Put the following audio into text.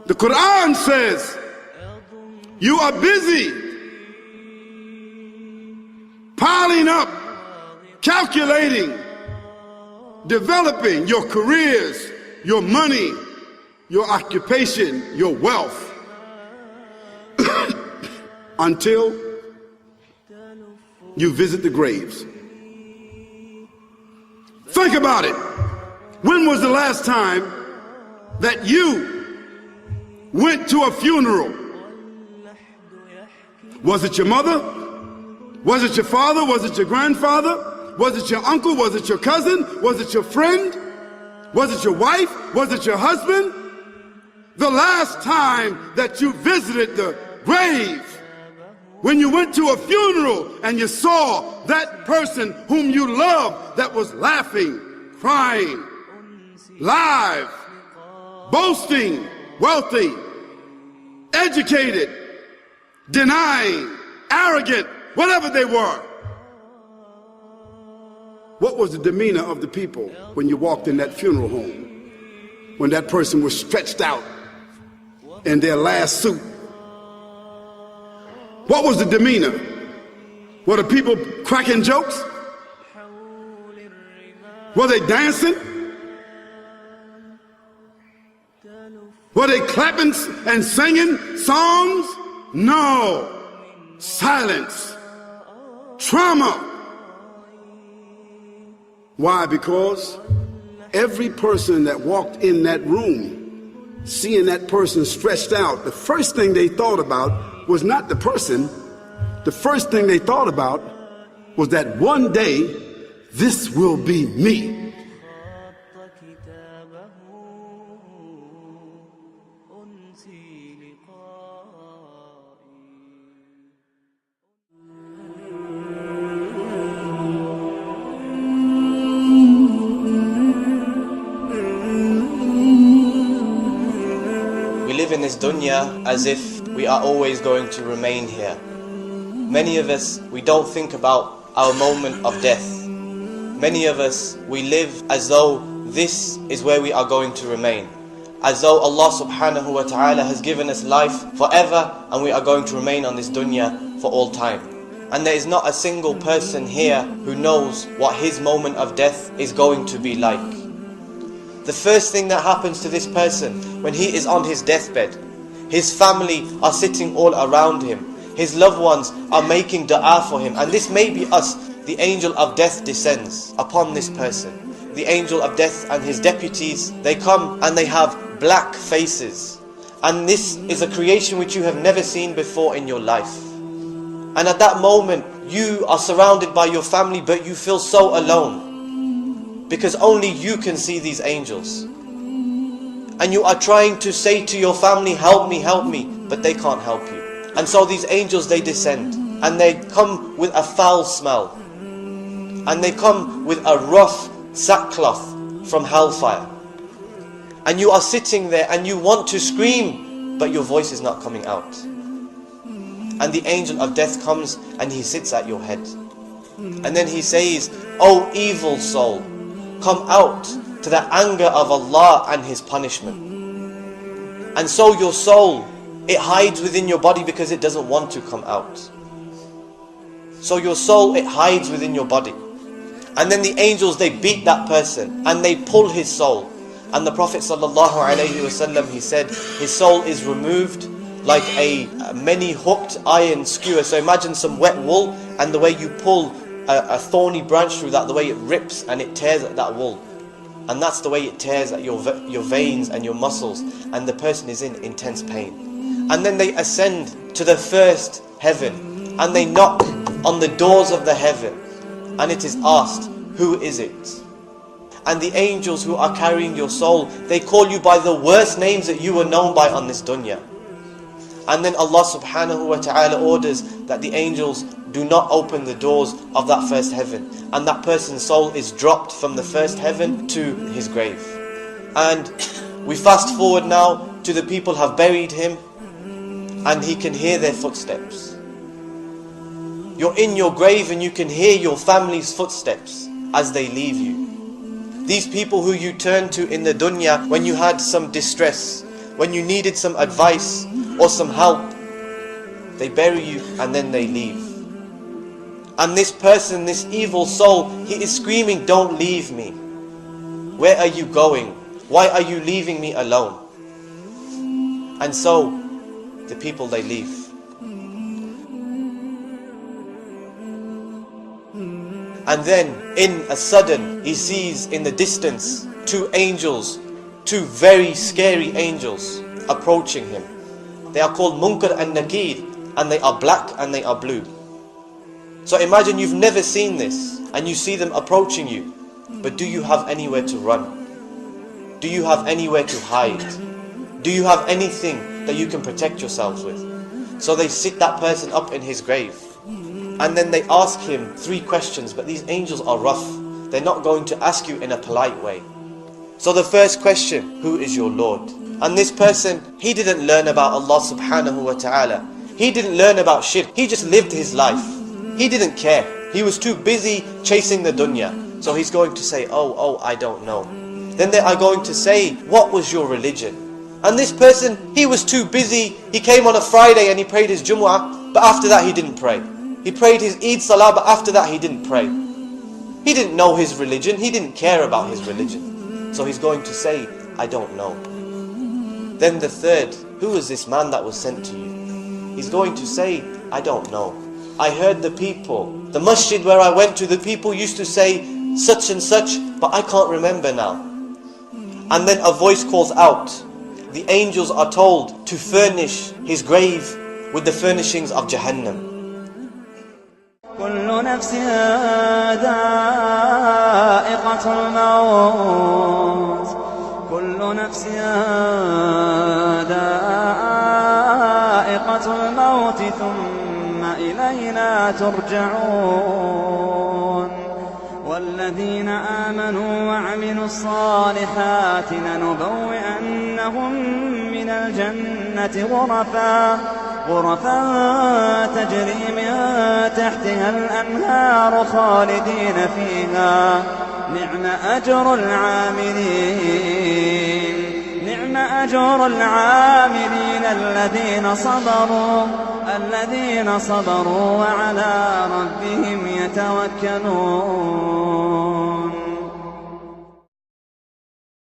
The Quran says you are busy piling up, calculating, developing your careers, your money, your occupation, your wealth, until you visit the graves. Think about it. When was the last time that you went to a funeral? Was it your mother? Was it your father? Was it your grandfather? Was it your uncle? Was it your cousin? Was it your friend? Was it your wife? Was it your husband? The last time that you visited the grave, when you went to a funeral and you saw that person whom you loved that was laughing, crying, live, boasting, wealthy, educated, denying, arrogant, whatever they were. What was the demeanor of the people when you walked in that funeral home? When that person was stretched out in their last suit? What was the demeanor? Were the people cracking jokes? Were they dancing? Were they clapping and singing songs? No. Silence. Trauma. Why? Because every person that walked in that room, seeing that person stretched out, the first thing they thought about was not the person. The first thing they thought about was that one day this will be me. We live in this dunya as if we are always going to remain here. Many of us, we don't think about our moment of death. Many of us, we live as though this is where we are going to remain. As though Allah subhanahu wa ta'ala has given us life forever and we are going to remain on this dunya for all time. And there is not a single person here who knows what his moment of death is going to be like. The first thing that happens to this person when he is on his deathbed, his family are sitting all around him. His loved ones are making dua for him. And this may be us. The angel of death descends upon this person. The angel of death and his deputies, they come and they have black faces. And this is a creation which you have never seen before in your life. And at that moment, you are surrounded by your family, but you feel so alone. Because only you can see these angels. And you are trying to say to your family, help me, but they can't help you. And so these angels, they descend, and they come with a foul smell. And they come with a rough sackcloth from hellfire. And you are sitting there and you want to scream, but your voice is not coming out. And the angel of death comes and he sits at your head. And then he says, "O evil soul, come out to the anger of Allah and His punishment." And so your soul, it hides within your body because it doesn't want to come out. So your soul, it hides within your body. And then the angels, they beat that person and they pull his soul. And the Prophet ﷺ, he said, his soul is removed like a many hooked iron skewer. So imagine some wet wool, and the way you pull a thorny branch through that, the way it rips and it tears at that wool. And that's the way it tears at your veins and your muscles, and the person is in intense pain. And then they ascend to the first heaven, and they knock on the doors of the heaven, and it is asked, who is it? And the angels who are carrying your soul, they call you by the worst names that you were known by on this dunya. And then Allah subhanahu wa ta'ala orders that the angels do not open the doors of that first heaven, and that person's soul is dropped from the first heaven to his grave. And we fast forward now to the people have buried him, and he can hear their footsteps. You're in your grave and you can hear your family's footsteps as they leave you. These people who you turned to in the dunya when you had some distress, when you needed some advice or some help, they bury you and then they leave. And this person, this evil soul, he is screaming, don't leave me. Where are you going? Why are you leaving me alone? And so, the people, they leave. And then, in a sudden, he sees in the distance two angels, two very scary angels approaching him. They are called Munkar and Nakir, and they are black and they are blue. So imagine you've never seen this, and you see them approaching you, but do you have anywhere to run? Do you have anywhere to hide? Do you have anything that you can protect yourselves with? So they sit that person up in his grave, and then they ask him 3 questions, but these angels are rough. They're not going to ask you in a polite way. So the first question, who is your Lord? And this person, he didn't learn about Allah subhanahu wa ta'ala. He didn't learn about shirk. He just lived his life. He didn't care. He was too busy chasing the dunya. So he's going to say, oh, I don't know. Then they are going to say, what was your religion? And this person, he was too busy. He came on a Friday and he prayed his Jumu'ah, but after that he didn't pray. He prayed his Eid Salah, but after that he didn't pray. He didn't know his religion. He didn't care about his religion. So he's going to say, I don't know. Then the third, who is this man that was sent to you? He's going to say, I don't know. I heard the people, the masjid where I went to, the people used to say such and such, but I can't remember now. And then a voice calls out. The angels are told to furnish his grave with the furnishings of Jahannam. كل نفس ذائقة الموت كل نفس ذائقة الموت ثم إلينا ترجعون والذين آمنوا وعملوا الصالحات لنبوئنهم من الجنة غرفا تجري من تحتها الأنهار خالدين فيها نعم أجر العاملين الذين صبروا وعلى ربهم يتوكلون